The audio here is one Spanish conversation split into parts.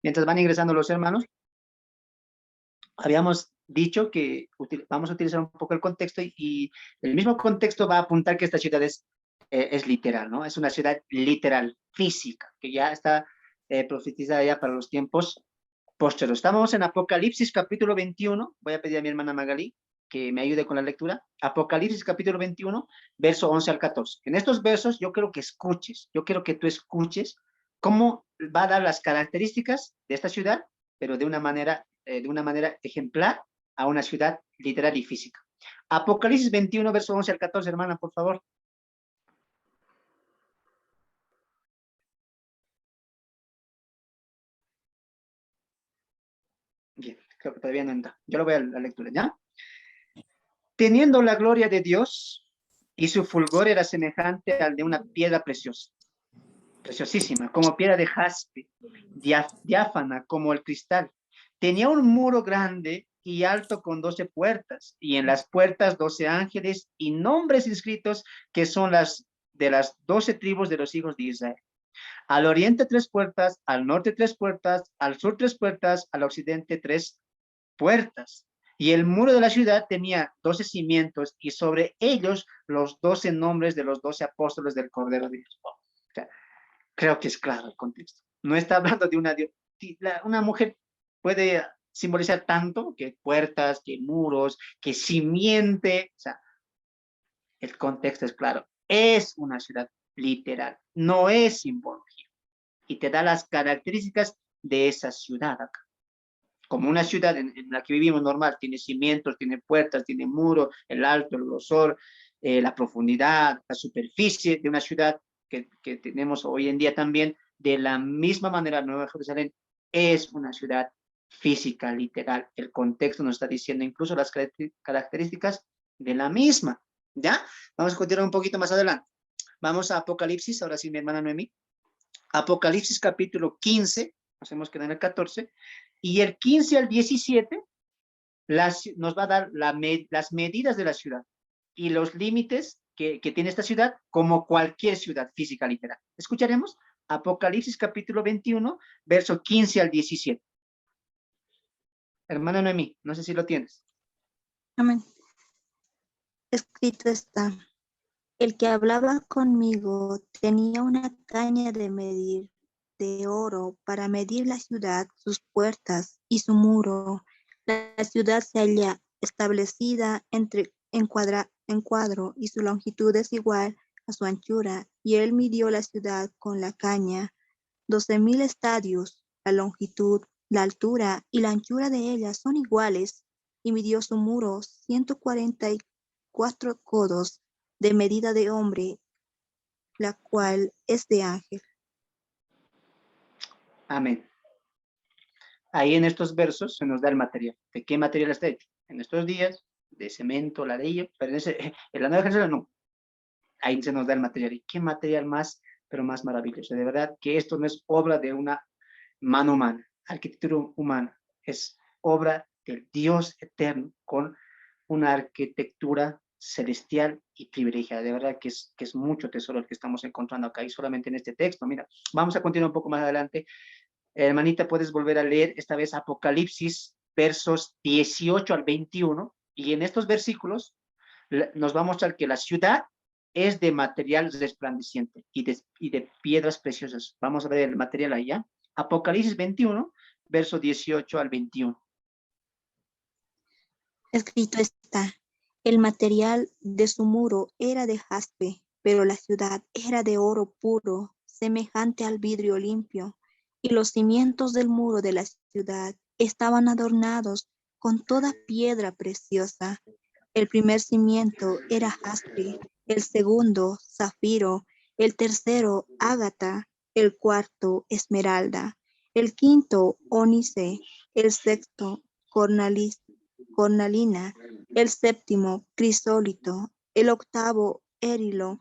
Mientras van ingresando los hermanos, habíamos dicho que vamos a utilizar un poco el contexto y el mismo contexto va a apuntar que esta ciudad es literal, ¿no? Es una ciudad literal, física, que ya está profetizada ya para los tiempos posteriores. Estamos en Apocalipsis capítulo 21. Voy a pedir a mi hermana Magalí que me ayude con la lectura. Apocalipsis capítulo 21, verso 11 al 14. En estos versos yo quiero que escuches, yo quiero que tú escuches cómo va a dar las características de esta ciudad, pero de una manera ejemplar a una ciudad literal y física. Apocalipsis 21, verso 11 al 14, hermana, por favor. Bien, creo que todavía no entra. Yo lo voy a la lectura, ¿ya? Teniendo la gloria de Dios y su fulgor era semejante al de una piedra preciosa, preciosísima, como piedra de jaspe, diáfana como el cristal. Tenía un muro grande y alto con 12 puertas, y en las puertas 12 ángeles y nombres inscritos que son las de las 12 tribus de los hijos de Israel. Al oriente 3 puertas, al norte 3 puertas, al sur 3 puertas, al occidente 3 puertas. Y el muro de la ciudad tenía 12 cimientos y sobre ellos los 12 nombres de los 12 apóstoles del Cordero de Dios. O sea, creo que es claro el contexto. No está hablando de una mujer puede simbolizar tanto que puertas, que muros, que simiente. O sea, el contexto es claro. Es una ciudad literal, no es simbología. Y te da las características de esa ciudad acá. Como una ciudad en la que vivimos normal, tiene cimientos, tiene puertas, tiene muro, el alto, el grosor, la profundidad, la superficie de una ciudad que tenemos hoy en día también, de la misma manera Nueva Jerusalén es una ciudad física, literal. El contexto nos está diciendo incluso las características de la misma, ¿ya? Vamos a continuar un poquito más adelante. Vamos a Apocalipsis, ahora sí mi hermana Noemí. Apocalipsis capítulo 15, nos hemos quedado en el 14, y el 15 al 17 nos va a dar las medidas de la ciudad y los límites que tiene esta ciudad como cualquier ciudad física literal. Escucharemos Apocalipsis capítulo 21, verso 15 al 17. Hermana Noemí, no sé si lo tienes. Amén. Escrito está: el que hablaba conmigo tenía una caña de medir de oro para medir la ciudad, sus puertas y su muro. La ciudad se halla establecida en cuadro y su longitud es igual a su anchura. Y él midió la ciudad con la caña, 12,000 estadios. La longitud, la altura y la anchura de ella son iguales. Y midió su muro 144 codos de medida de hombre, la cual es de ángel. Amén. Ahí en estos versos se nos da el material. ¿De qué material está hecho? En estos días, de cemento, ladrillo, pero en la Nueva Jerusalén no. Ahí se nos da el material. ¿Y qué material más, pero más maravilloso? De verdad que esto no es obra de una mano humana, arquitectura humana, es obra del Dios eterno con una arquitectura celestial y privilegiada. De verdad que es mucho tesoro el que estamos encontrando acá y solamente en este texto. Mira, vamos a continuar un poco más adelante. Hermanita, puedes volver a leer esta vez Apocalipsis, versos 18 al 21, y en estos versículos nos va a mostrar que la ciudad es de material resplandeciente y de piedras preciosas. Vamos a ver el material allá. Apocalipsis 21, verso 18 al 21. Escrito está: el material de su muro era de jaspe, pero la ciudad era de oro puro, semejante al vidrio limpio, y los cimientos del muro de la ciudad estaban adornados con toda piedra preciosa. El primer cimiento era jaspe, el segundo zafiro, el tercero ágata, el cuarto esmeralda, el quinto ónice, el sexto cornalina, el séptimo crisólito, el octavo érilo,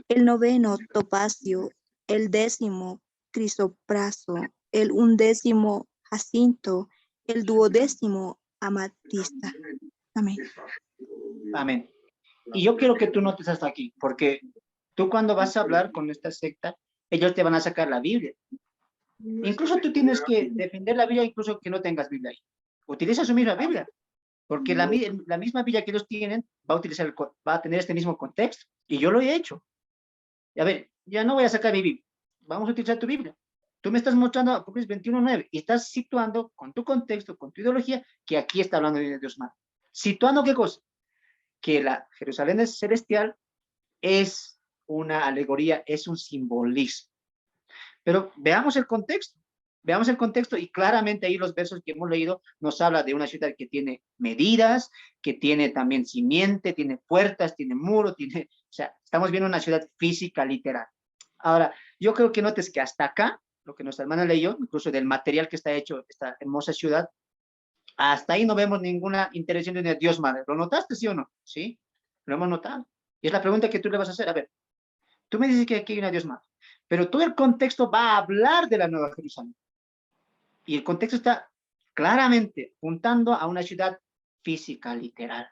el noveno topacio, el décimo crisopraso, el undécimo jacinto, el duodécimo amatista. Amén. Amén. Y yo quiero que tú notes hasta aquí, porque tú cuando vas a hablar con esta secta, ellos te van a sacar la Biblia. Incluso tú tienes que defender la Biblia, incluso que no tengas Biblia ahí. Utiliza su misma Biblia, porque la misma Biblia que ellos tienen va a tener este mismo contexto. Y yo lo he hecho. Y a ver, ya no voy a sacar mi Biblia. Vamos a utilizar tu Biblia. Tú me estás mostrando Apocalipsis 21:9 y estás situando con tu contexto, con tu ideología, que aquí está hablando de Dios Madre. ¿Situando qué cosa? Que la Jerusalén celestial es una alegoría, es un simbolismo. Pero veamos el contexto y claramente ahí los versos que hemos leído nos habla de una ciudad que tiene medidas, que tiene también simiente, tiene puertas, tiene muro, o sea, estamos viendo una ciudad física, literal. Ahora, yo creo que notes que hasta acá, lo que nuestra hermana leyó, incluso del material que está hecho esta hermosa ciudad, hasta ahí no vemos ninguna intervención de Dios Madre. ¿Lo notaste, sí o no? Sí, lo hemos notado. Y es la pregunta que tú le vas a hacer. A ver, tú me dices que aquí hay una Dios Madre, pero todo el contexto va a hablar de la Nueva Jerusalén. Y el contexto está claramente apuntando a una ciudad física, literal,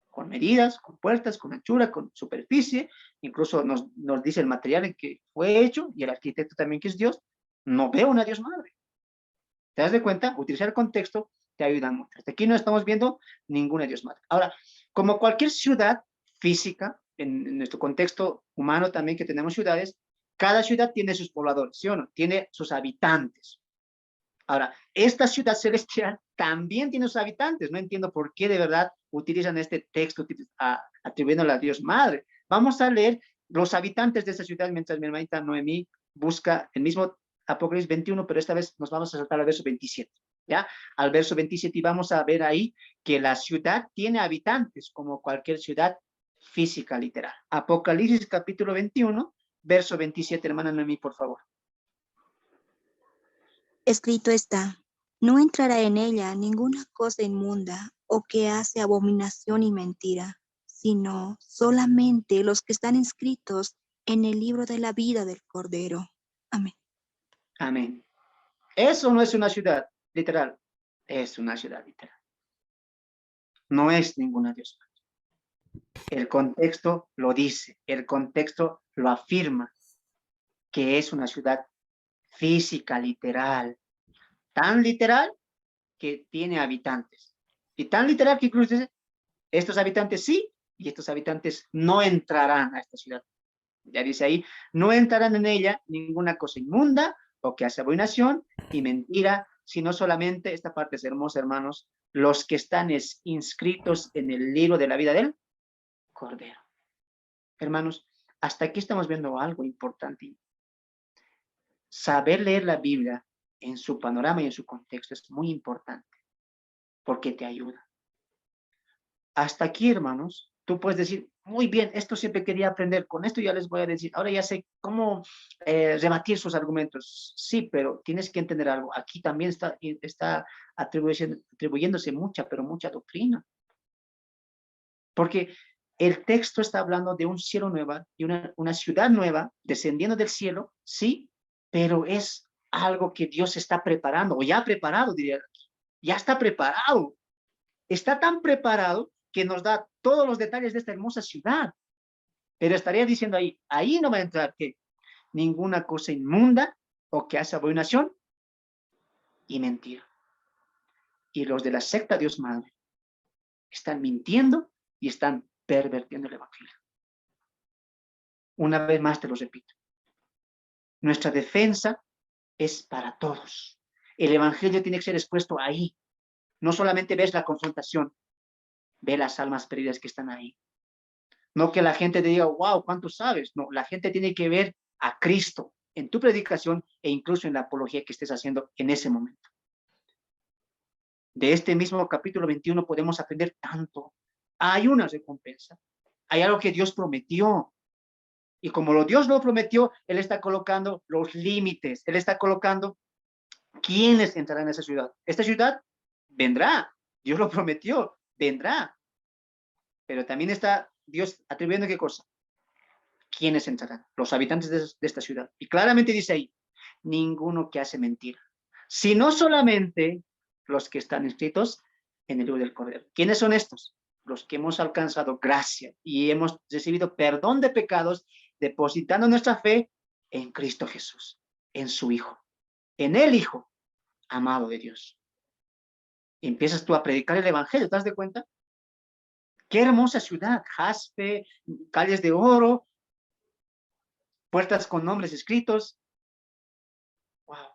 con medidas, con puertas, con anchura, con superficie, incluso nos dice el material en que fue hecho, y el arquitecto también que es Dios. No veo una Dios Madre. ¿Te das de cuenta? Utilizar el contexto te ayuda mucho. Hasta aquí no estamos viendo ninguna Dios Madre. Ahora, como cualquier ciudad física, en nuestro contexto humano también que tenemos ciudades, cada ciudad tiene sus pobladores, ¿sí o no? Tiene sus habitantes. Ahora, esta ciudad celestial también tiene sus habitantes. No entiendo por qué de verdad utilizan este texto atribuyéndole a Dios Madre. Vamos a leer los habitantes de esta ciudad mientras mi hermanita Noemí busca el mismo Apocalipsis 21, pero esta vez nos vamos a saltar al verso 27. ¿Ya? Al verso 27 y vamos a ver ahí que la ciudad tiene habitantes como cualquier ciudad física literal. Apocalipsis capítulo 21, verso 27, hermana Noemí, por favor. Escrito está, no entrará en ella ninguna cosa inmunda o que hace abominación y mentira, sino solamente los que están inscritos en el libro de la vida del Cordero. Amén. Amén. Eso no es una ciudad literal, es una ciudad literal. No es ninguna Dios. El contexto lo dice, el contexto lo afirma, que es una ciudad física, literal, tan literal que tiene habitantes, y tan literal que incluso dice, estos habitantes sí, y estos habitantes no entrarán a esta ciudad. Ya dice ahí, no entrarán en ella ninguna cosa inmunda o que hace abominación y mentira, sino solamente, esta parte es hermosa, hermanos, los que están inscritos en el libro de la vida del Cordero. Hermanos, hasta aquí estamos viendo algo importante. Saber leer la Biblia en su panorama y en su contexto es muy importante, porque te ayuda. Hasta aquí, hermanos, tú puedes decir, muy bien, esto siempre quería aprender, con esto ya les voy a decir, ahora ya sé cómo rebatir sus argumentos. Sí, pero tienes que entender algo. Aquí también está atribuyéndose mucha, pero mucha doctrina. Porque el texto está hablando de un cielo nuevo y una ciudad nueva descendiendo del cielo, sí, pero es algo que Dios está preparando, o ya ha preparado, diría, ya está preparado. Está tan preparado que nos da todos los detalles de esta hermosa ciudad. Pero estaría diciendo ahí no va a entrar que ninguna cosa inmunda o que hace abominación y mentira. Y los de la secta Dios Madre están mintiendo y están pervertiendo el evangelio. Una vez más te lo repito. Nuestra defensa es para todos. El evangelio tiene que ser expuesto ahí. No solamente ves la confrontación, ve las almas perdidas que están ahí. No que la gente te diga, wow, ¿cuánto sabes? No, la gente tiene que ver a Cristo en tu predicación e incluso en la apología que estés haciendo en ese momento. De este mismo capítulo 21 podemos aprender tanto. Hay una recompensa. Hay algo que Dios prometió. Y como Dios lo prometió, Él está colocando los límites. Él está colocando quiénes entrarán a esa ciudad. Esta ciudad vendrá. Dios lo prometió. Vendrá. Pero también está Dios atribuyendo qué cosa. ¿Quiénes entrarán? Los habitantes de esta ciudad. Y claramente dice ahí, ninguno que hace mentira, sino solamente los que están inscritos en el libro del Cordero. ¿Quiénes son estos? Los que hemos alcanzado gracia y hemos recibido perdón de pecados depositando nuestra fe en Cristo Jesús, en su Hijo. en el Hijo amado de Dios. Y empiezas tú a predicar el evangelio, ¿te das de cuenta? Qué hermosa ciudad, jaspe, calles de oro, puertas con nombres escritos. Wow.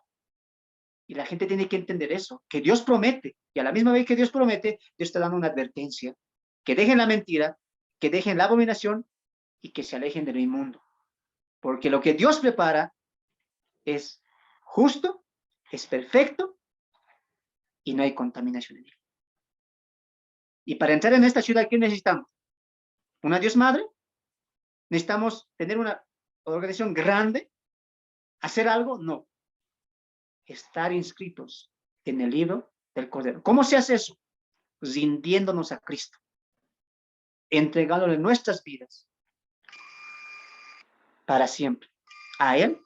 Y la gente tiene que entender eso, que Dios promete, y a la misma vez que Dios promete, Dios está dando una advertencia, que dejen la mentira, que dejen la abominación y que se alejen del inmundo. Porque lo que Dios prepara es justo, es perfecto y no hay contaminación en él. Y para entrar en esta ciudad, ¿qué necesitamos? ¿Una Dios Madre? ¿Necesitamos tener una organización grande? ¿Hacer algo? No. Estar inscritos en el libro del Cordero. ¿Cómo se hace eso? Rindiéndonos a Cristo, entregándole nuestras vidas para siempre a Él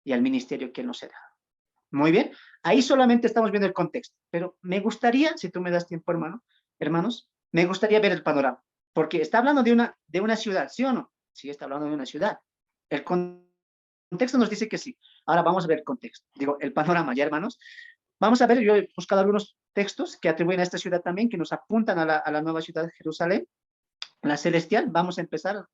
y al ministerio que Él nos ha dado. Muy bien, ahí solamente estamos viendo el contexto, pero me gustaría, si tú me das tiempo, hermanos, me gustaría ver el panorama, porque está hablando de una ciudad, ¿sí o no? Sí, está hablando de una ciudad. El contexto nos dice que sí. Ahora vamos a ver el contexto, digo, el panorama, ya, hermanos. Vamos a ver, yo he buscado algunos textos que atribuyen a esta ciudad también, que nos apuntan a la nueva ciudad de Jerusalén, la celestial. Vamos a empezar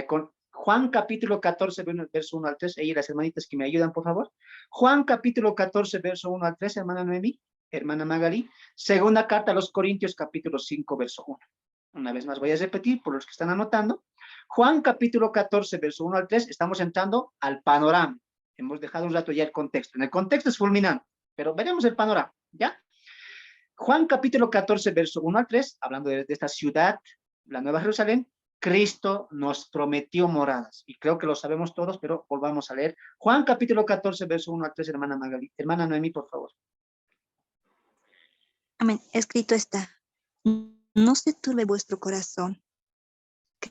con Juan capítulo 14, verso 1 al 3. Ahí las hermanitas que me ayudan, por favor. Juan capítulo 14, verso 1 al 3, hermana Noemí, hermana Magali. Segunda carta a los Corintios, capítulo 5, verso 1. Una vez más voy a repetir por los que están anotando. Juan capítulo 14, verso 1 al 3, estamos entrando al panorama. Hemos dejado un rato ya el contexto. En el contexto es fulminante, pero veremos el panorama, ¿ya? Juan capítulo 14, verso 1 al 3, hablando de esta ciudad, la Nueva Jerusalén. Cristo nos prometió moradas, y creo que lo sabemos todos, pero volvamos a leer. Juan capítulo 14, verso 1 al 3, hermana Magali. Hermana Noemí, por favor. Amén. Escrito está: no se turbe vuestro corazón.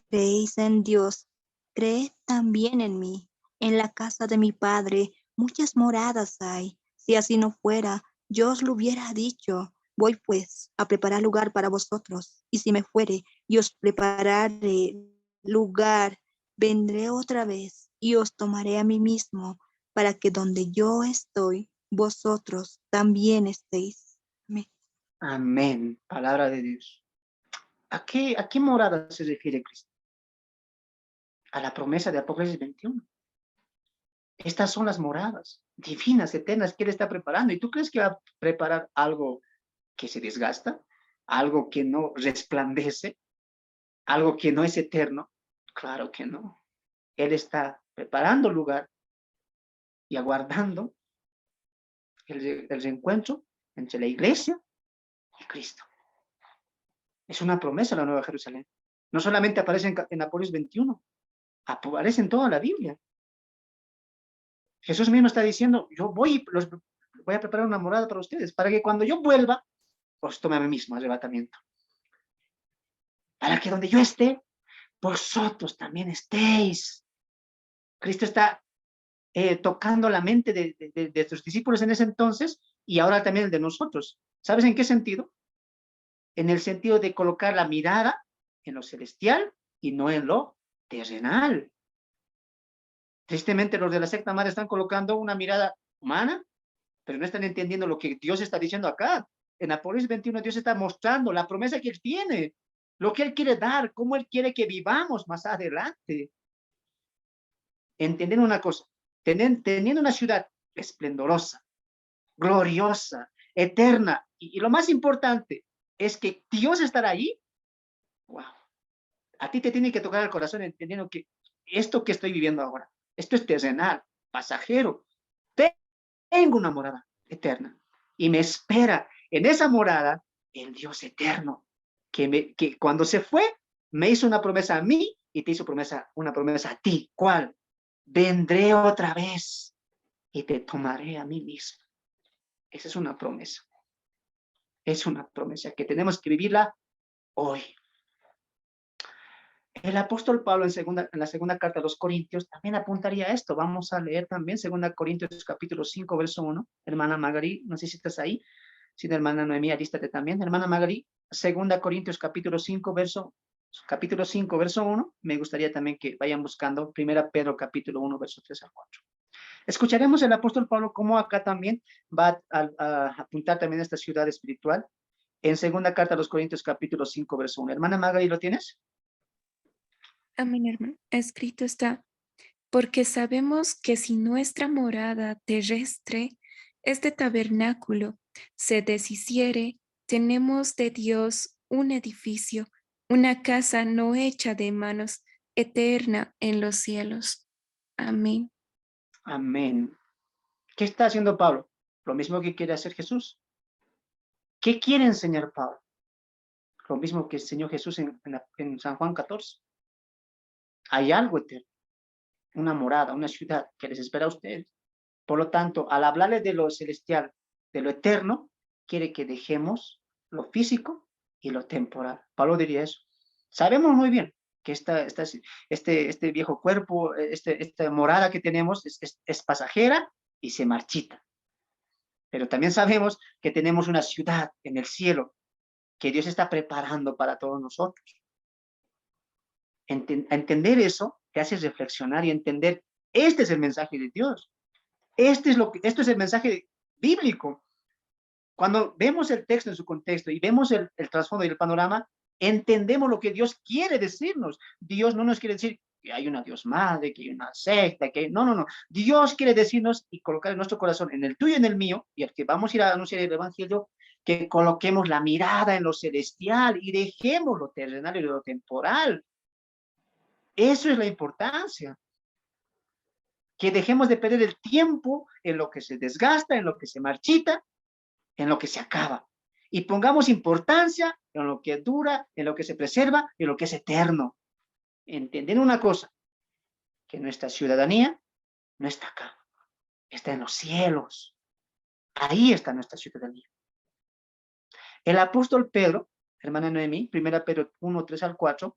Creéis en Dios, creed también en mí. En la casa de mi Padre muchas moradas hay. Si así no fuera, yo os lo hubiera dicho. Voy pues a preparar lugar para vosotros. Y si me fuere y os prepararé lugar, vendré otra vez y os tomaré a mí mismo, para que donde yo estoy, vosotros también estéis. Amén. Amén. Palabra de Dios. ¿A qué morada se refiere Cristo? A la promesa de Apocalipsis 21. Estas son las moradas divinas, eternas que Él está preparando. ¿Y tú crees que va a preparar algo que se desgasta? ¿Algo que no resplandece? ¿Algo que no es eterno? Claro que no. Él está preparando lugar y aguardando el reencuentro entre la iglesia y Cristo. Es una promesa la Nueva Jerusalén. No solamente aparece en Apocalipsis 21, aparece en toda la Biblia. Jesús mismo está diciendo, yo voy a preparar una morada para ustedes, para que cuando yo vuelva, os tome a mí mismo arrebatamiento. Para que donde yo esté, vosotros también estéis. Cristo está tocando la mente de sus discípulos en ese entonces y ahora también el de nosotros. ¿Sabes en qué sentido? En el sentido de colocar la mirada en lo celestial y no en lo terrenal. Tristemente los de la secta madre están colocando una mirada humana, pero no están entendiendo lo que Dios está diciendo acá. En Apocalipsis 21 Dios está mostrando la promesa que Él tiene, lo que Él quiere dar, cómo Él quiere que vivamos más adelante. Entendiendo una cosa, teniendo una ciudad esplendorosa, gloriosa, eterna, y lo más importante es que Dios estará ahí. Wow. A ti te tiene que tocar el corazón entendiendo que esto que estoy viviendo ahora, esto es terrenal, pasajero. Tengo una morada eterna y me espera en esa morada el Dios eterno, que cuando se fue me hizo una promesa a mí y te hizo una promesa a ti. ¿Cuál? Vendré otra vez y te tomaré a mí mismo. Esa es una promesa. Es una promesa que tenemos que vivirla hoy. El apóstol Pablo en la segunda carta a los Corintios también apuntaría a esto. Vamos a leer también 2 Corintios capítulo 5, verso 1. Hermana Magari, no sé si estás ahí. Si no, hermana Noemí, alístate también. Hermana Magari, 2 Corintios capítulo 5, verso 1. Me gustaría también que vayan buscando 1 Pedro capítulo 1, verso 3 al 4. Escucharemos el apóstol Pablo cómo acá también va a apuntar también a esta ciudad espiritual en segunda carta a los Corintios capítulo 5, verso 1. Hermana Magali, ¿lo tienes? Amén, hermano. Escrito está, porque sabemos que si nuestra morada terrestre, este tabernáculo, se deshiciere, tenemos de Dios un edificio, una casa no hecha de manos, eterna en los cielos. Amén. Amén. ¿Qué está haciendo Pablo? Lo mismo que quiere hacer Jesús. ¿Qué quiere enseñar Pablo? Lo mismo que enseñó Jesús en San Juan 14. Hay algo eterno, una morada, una ciudad que les espera a ustedes. Por lo tanto, al hablarles de lo celestial, de lo eterno, quiere que dejemos lo físico y lo temporal. Pablo diría eso. Sabemos muy bien que este viejo cuerpo, esta morada que tenemos es pasajera y se marchita. Pero también sabemos que tenemos una ciudad en el cielo que Dios está preparando para todos nosotros. Entender eso te hace reflexionar y entender, este es el mensaje de Dios. Esto es el mensaje bíblico. Cuando vemos el texto en su contexto y vemos el trasfondo y el panorama, entendemos lo que Dios quiere decirnos. Dios no nos quiere decir que hay una Dios madre, que hay una secta, que no, no, no. Dios quiere decirnos y colocar en nuestro corazón, en el tuyo y en el mío, y al que vamos a ir a anunciar el evangelio, que coloquemos la mirada en lo celestial y dejemos lo terrenal y lo temporal. Eso es la importancia. Que dejemos de perder el tiempo en lo que se desgasta, en lo que se marchita, en lo que se acaba. Y pongamos importancia en lo que dura, en lo que se preserva, en lo que es eterno. Entender una cosa, que nuestra ciudadanía no está acá, está en los cielos. Ahí está nuestra ciudadanía. El apóstol Pedro, hermana Noemí, 1 Pedro 1, 3 al 4,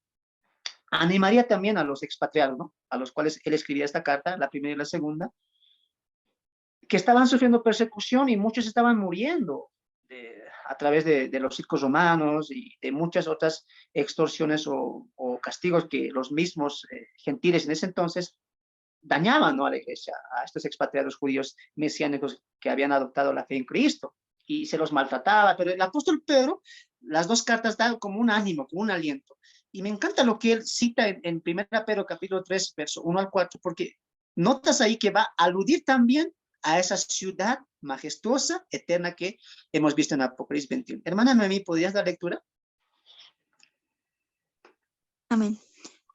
animaría también a los expatriados, ¿no? A los cuales él escribía esta carta, la primera y la segunda, que estaban sufriendo persecución y muchos estaban muriendo a través de los circos romanos y de muchas otras extorsiones o castigos que los mismos gentiles en ese entonces dañaban, ¿no?, a la iglesia, a estos expatriados judíos mesiánicos que habían adoptado la fe en Cristo, y se los maltrataba. Pero el apóstol Pedro, las dos cartas dan como un ánimo, como un aliento. Y me encanta lo que él cita en 1 Pedro capítulo 3, verso 1 al 4, porque notas ahí que va a aludir también a esa ciudad majestuosa, eterna que hemos visto en Apocalipsis 21. Hermana Noemí, ¿podrías dar lectura? Amén.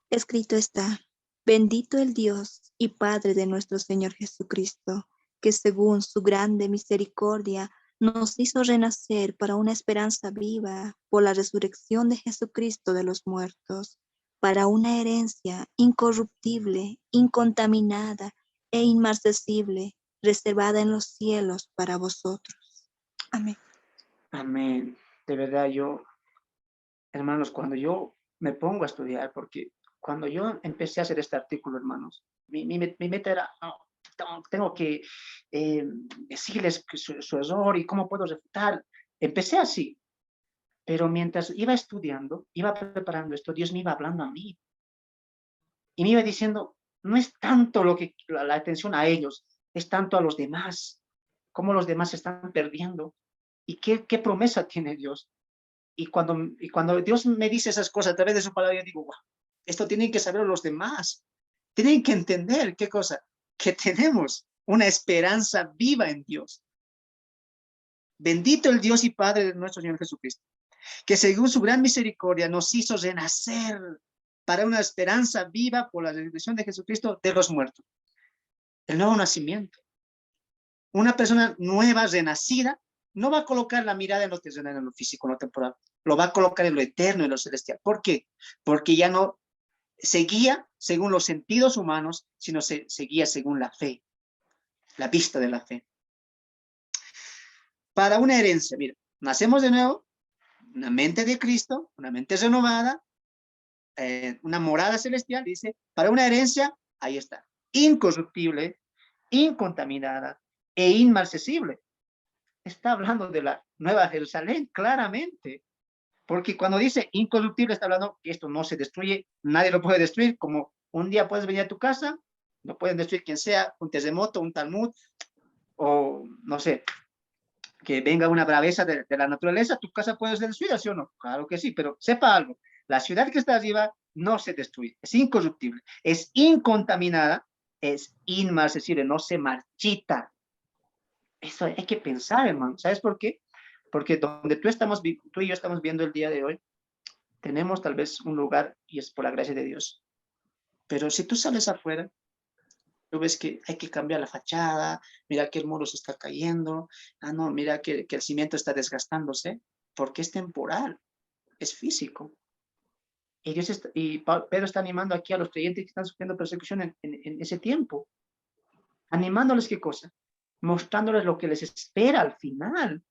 Escrito está, bendito el Dios y Padre de nuestro Señor Jesucristo, que según su grande misericordia nos hizo renacer para una esperanza viva por la resurrección de Jesucristo de los muertos, para una herencia incorruptible, incontaminada e inmarcesible, reservada en los cielos para vosotros. Amén. Amén. De verdad, hermanos, cuando yo me pongo a estudiar, porque cuando yo empecé a hacer este artículo, hermanos, mi meta era, tengo que decirles que su error y cómo puedo refutar. Empecé así, pero mientras iba estudiando, iba preparando esto, Dios me iba hablando a mí. Y me iba diciendo, no es tanto la atención a ellos, es tanto a los demás, cómo los demás se están perdiendo y qué promesa tiene Dios. Y cuando Dios me dice esas cosas a través de su palabra, yo digo, wow, esto tienen que saber los demás. Tienen que entender, ¿qué cosa? Que tenemos una esperanza viva en Dios. Bendito el Dios y Padre de nuestro Señor Jesucristo, que según su gran misericordia nos hizo renacer para una esperanza viva por la resurrección de Jesucristo de los muertos. El nuevo nacimiento. Una persona nueva, renacida, no va a colocar la mirada en lo terrenal, en lo físico, en lo temporal. Lo va a colocar en lo eterno, en lo celestial. ¿Por qué? Porque ya no se guía según los sentidos humanos, sino se guía según la fe, la vista de la fe. Para una herencia, mira, nacemos de nuevo, una mente de Cristo, una mente renovada, una morada celestial, dice, para una herencia, ahí está, incorruptible, incontaminada e inmarcesible. Está hablando de la Nueva Jerusalén, claramente, porque cuando dice incorruptible, está hablando que esto no se destruye, nadie lo puede destruir, como un día puedes venir a tu casa, No pueden destruir quien sea, un terremoto, un talmud, o no sé, que venga una braveza de la naturaleza, tu casa puede ser destruida, ¿sí o no? Claro que sí, pero sepa algo, la ciudad que está arriba no se destruye, es incorruptible, es incontaminada, es inmarcesible, no se marchita. Eso hay que pensar, hermano. ¿Sabes por qué? Porque donde tú y yo estamos viendo el día de hoy, tenemos tal vez un lugar y es por la gracia de Dios. Pero si tú sales afuera, tú ves que hay que cambiar la fachada, mira que el muro se está cayendo, no, mira que el cimiento está desgastándose, porque es temporal, es físico. Pedro está animando aquí a los creyentes que están sufriendo persecución en ese tiempo. Animándoles qué cosa, mostrándoles lo que les espera al final.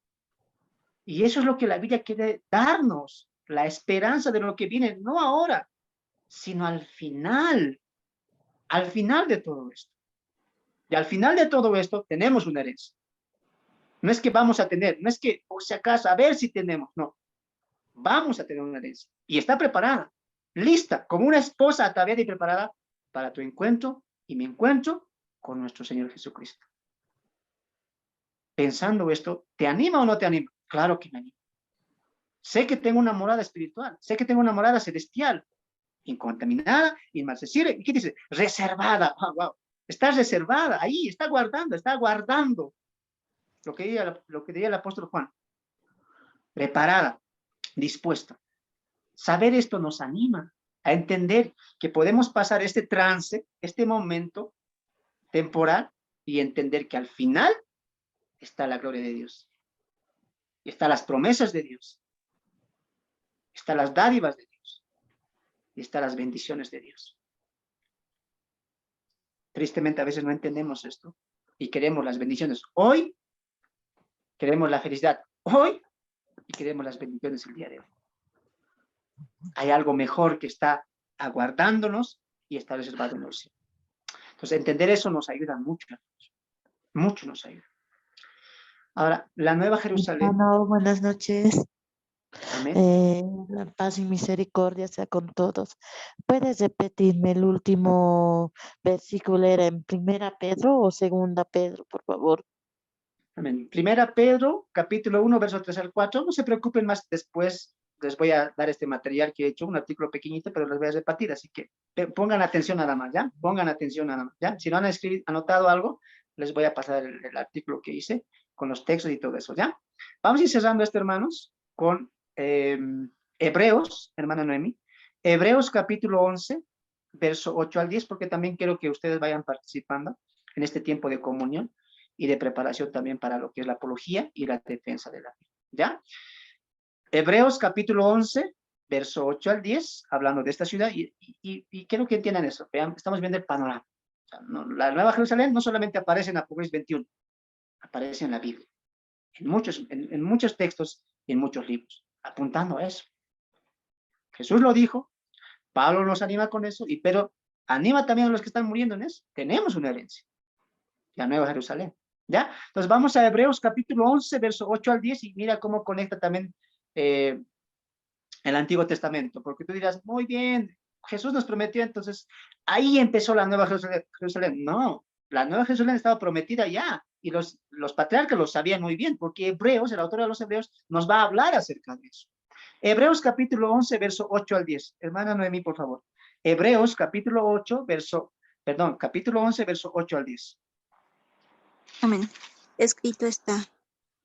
Y eso es lo que la Biblia quiere darnos, la esperanza de lo que viene, no ahora, sino al final de todo esto. Y al final de todo esto tenemos una herencia. No es que vamos a tener, no es que, por si acaso, a ver si tenemos, no. Vamos a tener una herencia. Y está preparada, lista, como una esposa ataviada y preparada para tu encuentro y mi encuentro con nuestro Señor Jesucristo. Pensando esto, ¿te anima o no te anima? Claro que me anima. Sé que tengo una morada espiritual, sé que tengo una morada celestial, incontaminada, inmarcesible. ¿Y qué dice? Reservada. Oh, wow. Está reservada, ahí, está guardando. Lo que diría el apóstol Juan. Preparada, dispuesta. Saber esto nos anima a entender que podemos pasar este trance, este momento temporal, y entender que al final está la gloria de Dios. Están las promesas de Dios. Están las dádivas de Dios. Y están las bendiciones de Dios. Tristemente a veces no entendemos esto y queremos las bendiciones hoy, queremos la felicidad hoy y queremos las bendiciones el día de hoy. Hay algo mejor que está aguardándonos y está reservado en los cielos. Entonces entender eso nos ayuda mucho, mucho nos ayuda. Ahora, la Nueva Jerusalén, Hermano, buenas noches. amén. La paz y misericordia sea con todos. ¿Puedes repetirme el último versículo? ¿Era en Primera Pedro o Segunda Pedro, por favor? Amén. Primera Pedro, capítulo 1, verso 3 al 4. No se preocupen más, después les voy a dar este material que he hecho, un artículo pequeñito, pero les voy a repetir, así que pongan atención nada más, ¿ya? Pongan atención nada más, ¿ya? Si no han anotado algo, les voy a pasar el artículo que hice con los textos y todo eso, ¿ya? Vamos a ir cerrando esto, hermanos, con Hebreos, hermana Noemi. Hebreos capítulo 11, verso 8 al 10, porque también quiero que ustedes vayan participando en este tiempo de comunión y de preparación también para lo que es la apología y la defensa de la fe, ¿ya? Hebreos capítulo 11, verso 8 al 10, hablando de esta ciudad, y quiero que entiendan eso. Vean, estamos viendo el panorama. O sea, la Nueva Jerusalén no solamente aparece en Apocalipsis 21, aparece en la Biblia, en muchos textos y en muchos libros, apuntando a eso. Jesús lo dijo, Pablo nos anima con eso, pero anima también a los que están muriendo en eso. Tenemos una herencia, la Nueva Jerusalén, ¿ya? Entonces vamos a Hebreos capítulo 11, verso 8 al 10, y mira cómo conecta también el Antiguo Testamento, porque tú dirás, muy bien, Jesús nos prometió, entonces ahí empezó la Nueva Jerusalén. No, la Nueva Jerusalén estaba prometida ya, y los patriarcas lo sabían muy bien, porque Hebreos, el autor de los Hebreos, nos va a hablar acerca de eso. Hebreos capítulo 11, verso 8 al 10. Hermana Noemí, por favor. Hebreos capítulo 11, verso 8 al 10. Amén. Escrito está,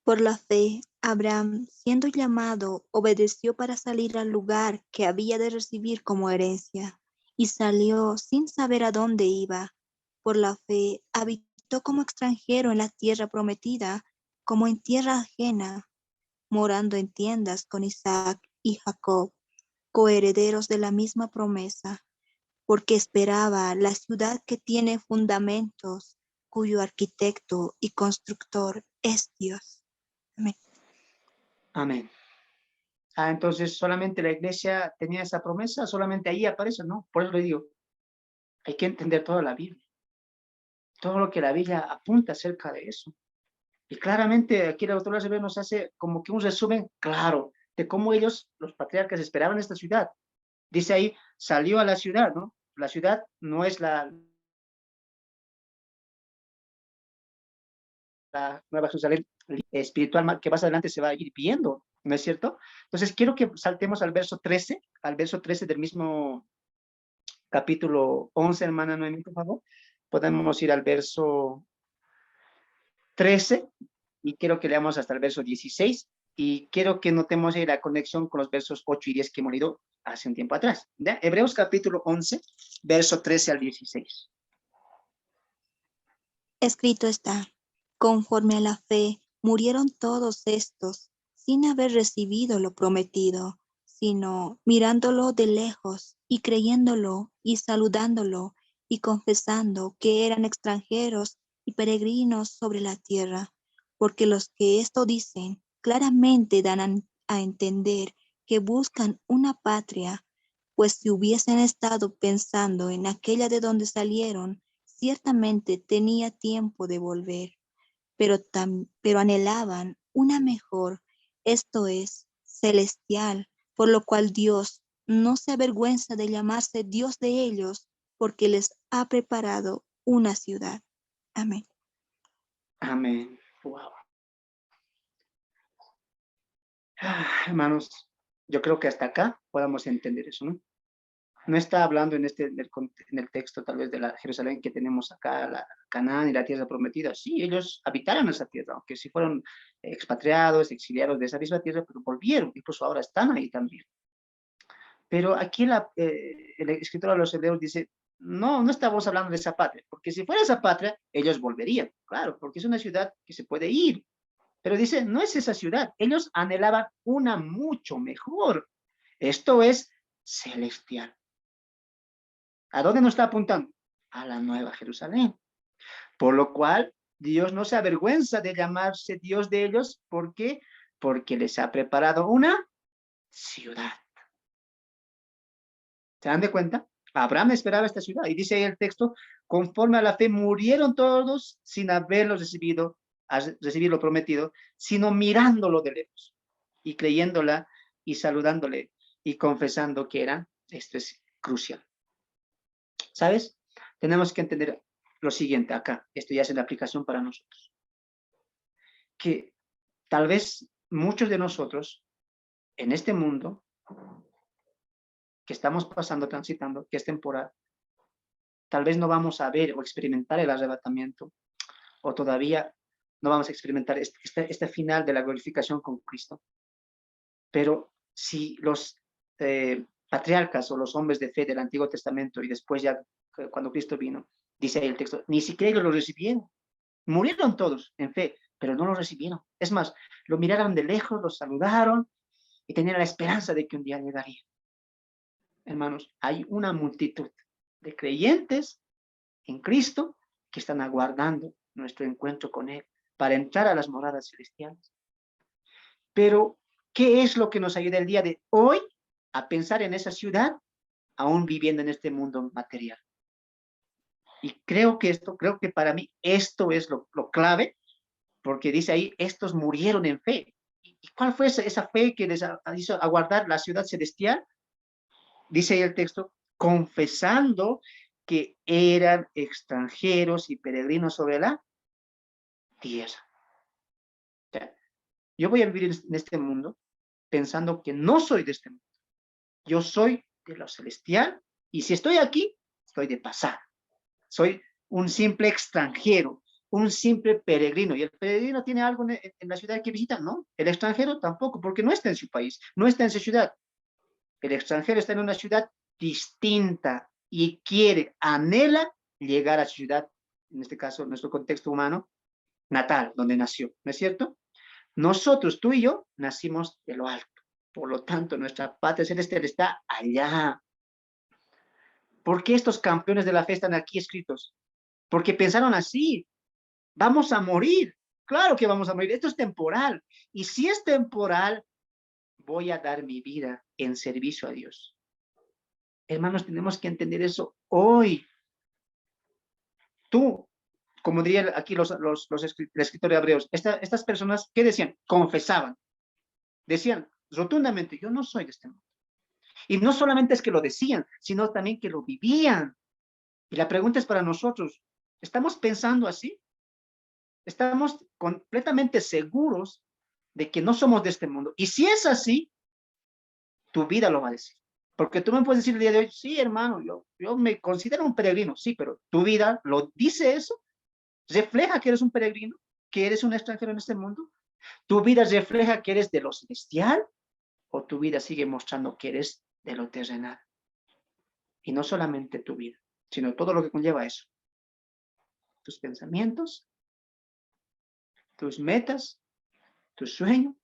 por la fe, Abraham, siendo llamado, obedeció para salir al lugar que había de recibir como herencia, y salió sin saber a dónde iba. Por la fe, habitó como extranjero en la tierra prometida, como en tierra ajena, morando en tiendas con Isaac y Jacob, coherederos de la misma promesa, porque esperaba la ciudad que tiene fundamentos, cuyo arquitecto y constructor es Dios. Amén. Amén. Entonces, ¿solamente la iglesia tenía esa promesa? ¿Solamente ahí aparece? No, por eso le digo, hay que entender toda la Biblia. Todo lo que la Biblia apunta acerca de eso. Y claramente aquí el autor de nos hace como que un resumen claro de cómo ellos, los patriarcas, esperaban esta ciudad. Dice ahí, salió a la ciudad, ¿no? La ciudad no es la Nueva Jerusalén espiritual que más adelante se va a ir viendo, ¿no es cierto? Entonces quiero que saltemos al verso 13 del mismo capítulo 11, hermana Noemí, por favor. Podemos ir al verso 13 y quiero que leamos hasta el verso 16 y quiero que notemos ahí la conexión con los versos 8 y 10 que hemos leído hace un tiempo atrás. ¿Ya? Hebreos capítulo 11, verso 13 al 16. Escrito está, conforme a la fe, murieron todos estos, sin haber recibido lo prometido, sino mirándolo de lejos y creyéndolo y saludándolo y confesando que eran extranjeros y peregrinos sobre la tierra, porque los que esto dicen claramente dan a entender que buscan una patria, pues si hubiesen estado pensando en aquella de donde salieron, ciertamente tenía tiempo de volver, pero anhelaban una mejor, esto es, celestial, por lo cual Dios no se avergüenza de llamarse Dios de ellos, porque les ha preparado una ciudad. Amén. Amén. Wow. Hermanos, yo creo que hasta acá podamos entender eso, ¿no? No está hablando en el texto tal vez de la Jerusalén que tenemos acá, la Canaán y la tierra prometida. Sí, ellos habitaron esa tierra, aunque sí fueron expatriados, exiliados de esa misma tierra, pero volvieron, incluso ahora están ahí también. Pero aquí el escritor de los Hebreos dice, no estamos hablando de esa patria, porque si fuera esa patria, ellos volverían, claro, porque es una ciudad que se puede ir. Pero dice, no es esa ciudad, ellos anhelaban una mucho mejor. Esto es celestial. ¿A dónde nos está apuntando? A la Nueva Jerusalén. Por lo cual, Dios no se avergüenza de llamarse Dios de ellos. ¿Por qué? Porque les ha preparado una ciudad. ¿Se dan de cuenta? Abraham esperaba esta ciudad. Y dice ahí el texto, conforme a la fe murieron todos sin haberlo recibido, recibir lo prometido, sino mirándolo de lejos y creyéndola y saludándole y confesando que era, esto es crucial. ¿Sabes? Tenemos que entender lo siguiente acá. Esto ya es la aplicación para nosotros. Que tal vez muchos de nosotros en este mundo que estamos pasando, transitando, que es temporal, tal vez no vamos a ver o experimentar el arrebatamiento o todavía no vamos a experimentar este final de la glorificación con Cristo. Pero si los patriarcas o los hombres de fe del Antiguo Testamento y después ya cuando Cristo vino, dice ahí el texto, ni siquiera lo recibieron. Murieron todos en fe, pero no lo recibieron. Es más, lo miraron de lejos, lo saludaron y tenían la esperanza de que un día llegaría. Hermanos, hay una multitud de creyentes en Cristo que están aguardando nuestro encuentro con Él para entrar a las moradas celestiales. Pero, ¿qué es lo que nos ayuda el día de hoy a pensar en esa ciudad, aún viviendo en este mundo material? Y creo que para mí esto es lo clave, porque dice ahí, estos murieron en fe. ¿Y cuál fue esa fe que les hizo aguardar la ciudad celestial? Dice ahí el texto, confesando que eran extranjeros y peregrinos sobre la tierra. O sea, yo voy a vivir en este mundo pensando que no soy de este mundo. Yo soy de lo celestial y si estoy aquí, estoy de pasada. Soy un simple extranjero, un simple peregrino. ¿Y el peregrino tiene algo en la ciudad que visita? No. El extranjero tampoco, porque no está en su país, no está en su ciudad. El extranjero está en una ciudad distinta y quiere, anhela llegar a su ciudad, en este caso, nuestro contexto humano, natal, donde nació, ¿no es cierto? Nosotros, tú y yo, nacimos de lo alto. Por lo tanto, nuestra patria celestial está allá. ¿Por qué estos campeones de la fe están aquí escritos? Porque pensaron así, vamos a morir. Claro que vamos a morir, esto es temporal. Y si es temporal, voy a dar mi vida en servicio a Dios. Hermanos, tenemos que entender eso hoy. Tú, como dirían aquí los escritores de Hebreos, estas personas, ¿qué decían? Confesaban. Decían rotundamente, yo no soy de este mundo. Y no solamente es que lo decían, sino también que lo vivían. Y la pregunta es para nosotros, ¿estamos pensando así? Estamos completamente seguros de que no somos de este mundo. Y si es así, tu vida lo va a decir. Porque tú me puedes decir el día de hoy, sí, hermano, yo me considero un peregrino, sí, pero tu vida lo dice eso, refleja que eres un peregrino, que eres un extranjero en este mundo. Tu vida refleja que eres de lo celestial o tu vida sigue mostrando que eres de lo terrenal. Y no solamente tu vida, sino todo lo que conlleva eso. Tus pensamientos, tus metas, tu sueño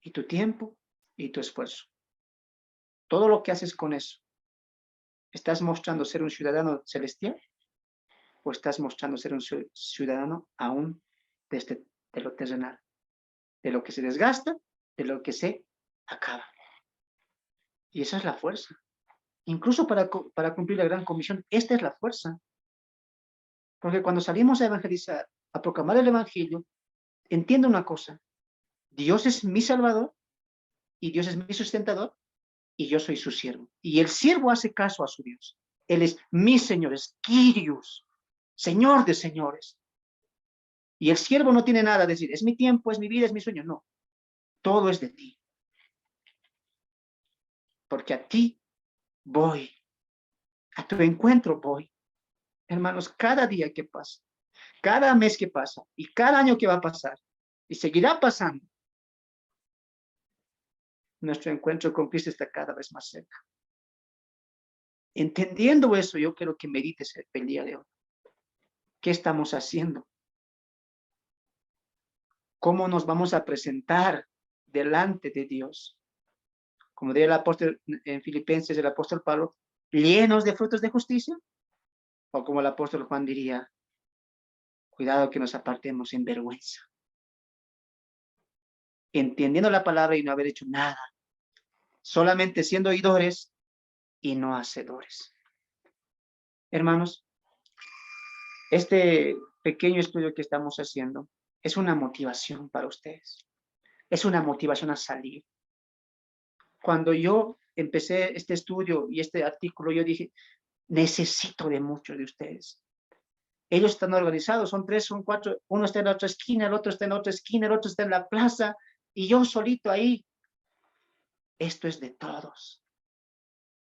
y tu tiempo y tu esfuerzo. Todo lo que haces con eso. ¿Estás mostrando ser un ciudadano celestial o estás mostrando ser un ciudadano aún de lo terrenal? De lo que se desgasta, de lo que se acaba. Y esa es la fuerza. Incluso para cumplir la gran comisión, esta es la fuerza. Porque cuando salimos a evangelizar, a proclamar el evangelio, entiendo una cosa. Dios es mi salvador y Dios es mi sustentador y yo soy su siervo. Y el siervo hace caso a su Dios. Él es mi Señor, es Kyrios, Señor de señores. Y el siervo no tiene nada a decir, es mi tiempo, es mi vida, es mi sueño. No, todo es de ti. Porque a ti voy, a tu encuentro voy. Hermanos, cada día que pasa, cada mes que pasa y cada año que va a pasar y seguirá pasando, nuestro encuentro con Cristo está cada vez más cerca. Entendiendo eso, yo quiero que medites el día de hoy. ¿Qué estamos haciendo? ¿Cómo nos vamos a presentar delante de Dios? Como diría el apóstol en Filipenses, el apóstol Pablo, llenos de frutos de justicia. O como el apóstol Juan diría, cuidado que nos apartemos en vergüenza. Entendiendo la palabra y no haber hecho nada. Solamente siendo oidores y no hacedores. Hermanos, este pequeño estudio que estamos haciendo es una motivación para ustedes. Es una motivación a salir. Cuando yo empecé este estudio y este artículo, yo dije, necesito de muchos de ustedes. Ellos están organizados, son 3, son 4, uno está en la otra esquina, el otro está en la otra esquina, el otro está en la plaza, y yo solito ahí. Esto es de todos.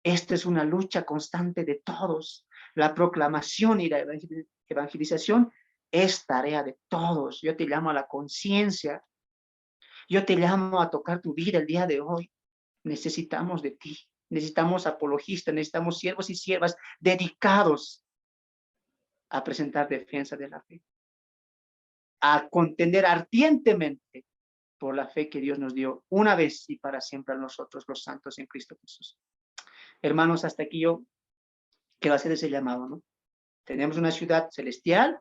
Esto es una lucha constante de todos. La proclamación y la evangelización es tarea de todos. Yo te llamo a la conciencia. Yo te llamo a tocar tu vida el día de hoy. Necesitamos de ti. Necesitamos apologistas, necesitamos siervos y siervas dedicados a presentar defensa de la fe. A contender ardientemente por la fe que Dios nos dio una vez y para siempre a nosotros los santos en Cristo Jesús. Hermanos, hasta aquí yo quiero hacer ese llamado, ¿no? Tenemos una ciudad celestial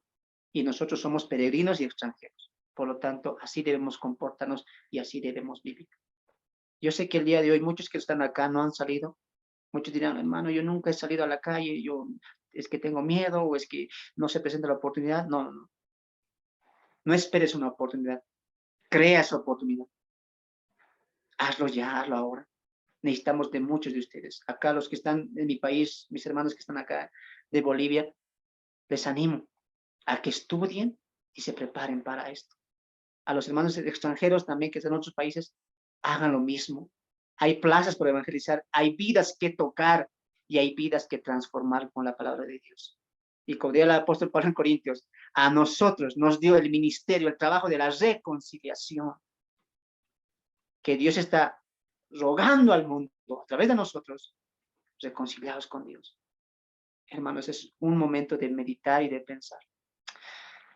y nosotros somos peregrinos y extranjeros. Por lo tanto, así debemos comportarnos y así debemos vivir. Yo sé que el día de hoy muchos que están acá no han salido. Muchos dirán, hermano, yo nunca he salido a la calle, yo es que tengo miedo o es que no se presenta la oportunidad. No, no, no. No esperes una oportunidad. Crea esa oportunidad. Hazlo ya, hazlo ahora. Necesitamos de muchos de ustedes. Acá los que están en mi país, mis hermanos que están acá de Bolivia, les animo a que estudien y se preparen para esto. A los hermanos extranjeros también que están en otros países, hagan lo mismo. Hay plazas por evangelizar, hay vidas que tocar y hay vidas que transformar con la palabra de Dios. Y como diría el apóstol Pablo en Corintios, a nosotros nos dio el ministerio, el trabajo de la reconciliación. Que Dios está rogando al mundo a través de nosotros, reconciliados con Dios. Hermanos, es un momento de meditar y de pensar.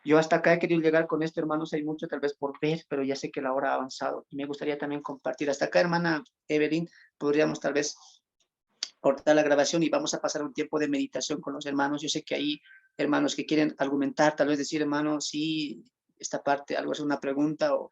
Yo hasta acá he querido llegar con esto, hermanos, hay mucho tal vez por ver, pero ya sé que la hora ha avanzado y me gustaría también compartir. Hasta acá, hermana Evelyn, podríamos tal vez cortar la grabación y vamos a pasar un tiempo de meditación con los hermanos. Yo sé que hay hermanos que quieren argumentar, tal vez decir, hermano, sí, esta parte, algo es una pregunta o